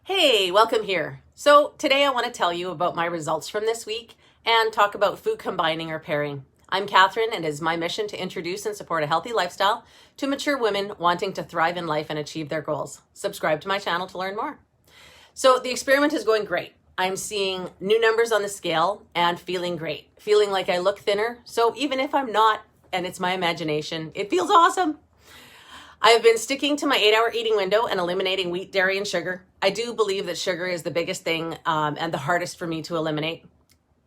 Hey, welcome here. So today I want to tell you about my results from this week and talk about food combining or pairing. I'm Catherine, and it is my mission to introduce and support a healthy lifestyle to mature women wanting to thrive in life and achieve their goals. Subscribe to my channel to learn more. So the experiment is going great. I'm seeing new numbers on the scale and feeling great, feeling like I look thinner. So even if I'm not, and it's my imagination, it feels awesome. I have been sticking to my 8-hour eating window and eliminating wheat, dairy, and sugar. I do believe that sugar is the biggest thing and the hardest for me to eliminate.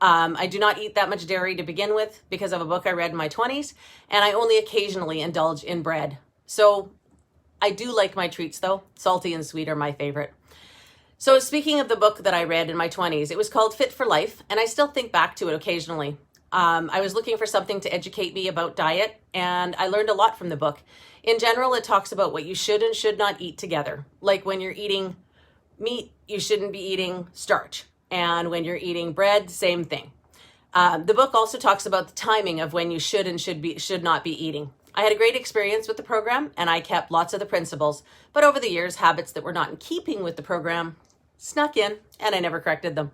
I do not eat that much dairy to begin with because of a book I read in my 20s, and I only occasionally indulge in bread. So I do like my treats though. Salty and sweet are my favorite. So speaking of the book that I read in my 20s, it was called Fit for Life, and I still think back to it occasionally. I was looking for something to educate me about diet, and I learned a lot from the book. In general, it talks about what you should and should not eat together. Like when you're eating meat, you shouldn't be eating starch. And when you're eating bread, same thing. The book also talks about the timing of when you should and should not be eating. I had a great experience with the program, and I kept lots of the principles. But over the years, habits that were not in keeping with the program snuck in, and I never corrected them.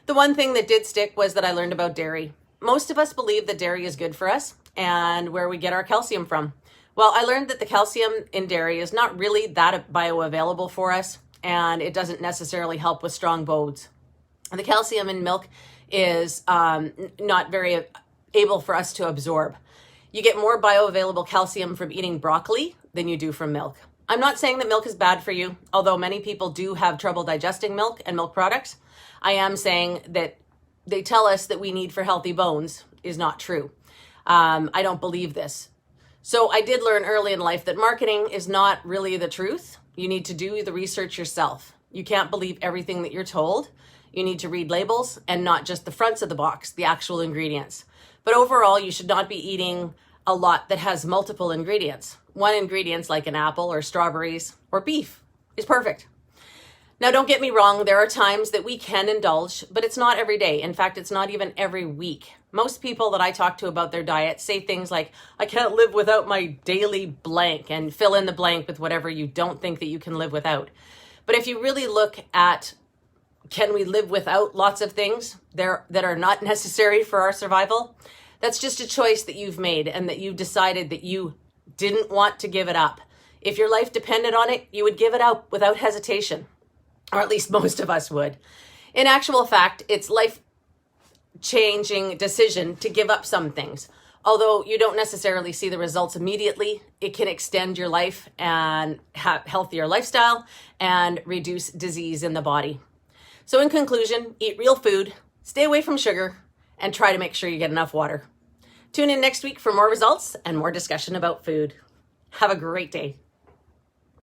The one thing that did stick was that I learned about dairy. Most of us believe that dairy is good for us and where we get our calcium from. Well, I learned that the calcium in dairy is not really that bioavailable for us, and it doesn't necessarily help with strong bones. The calcium in milk is not very able for us to absorb. You get more bioavailable calcium from eating broccoli than you do from milk. I'm not saying that milk is bad for you, although many people do have trouble digesting milk and milk products. I am saying that they tell us that we need for healthy bones is not true. I don't believe this. So I did learn early in life that marketing is not really the truth. You need to do the research yourself. You can't believe everything that you're told. You need to read labels and not just the fronts of the box, the actual ingredients. But overall, you should not be eating a lot that has multiple ingredients. One ingredient, like an apple or strawberries or beef, is perfect. Now, don't get me wrong, there are times that we can indulge, but it's not every day. In fact, it's not even every week. Most people that I talk to about their diet say things like, I can't live without my daily blank, and fill in the blank with whatever you don't think that you can live without. But if you really look at, can we live without lots of things that are not necessary for our survival? That's just a choice that you've made and that you've decided that you didn't want to give it up. If your life depended on it, you would give it up without hesitation. Or at least most of us would. In actual fact, it's life-changing decision to give up some things. Although you don't necessarily see the results immediately, it can extend your life and have healthier lifestyle and reduce disease in the body. So in conclusion, eat real food, stay away from sugar, and try to make sure you get enough water. Tune in next week for more results and more discussion about food. Have a great day.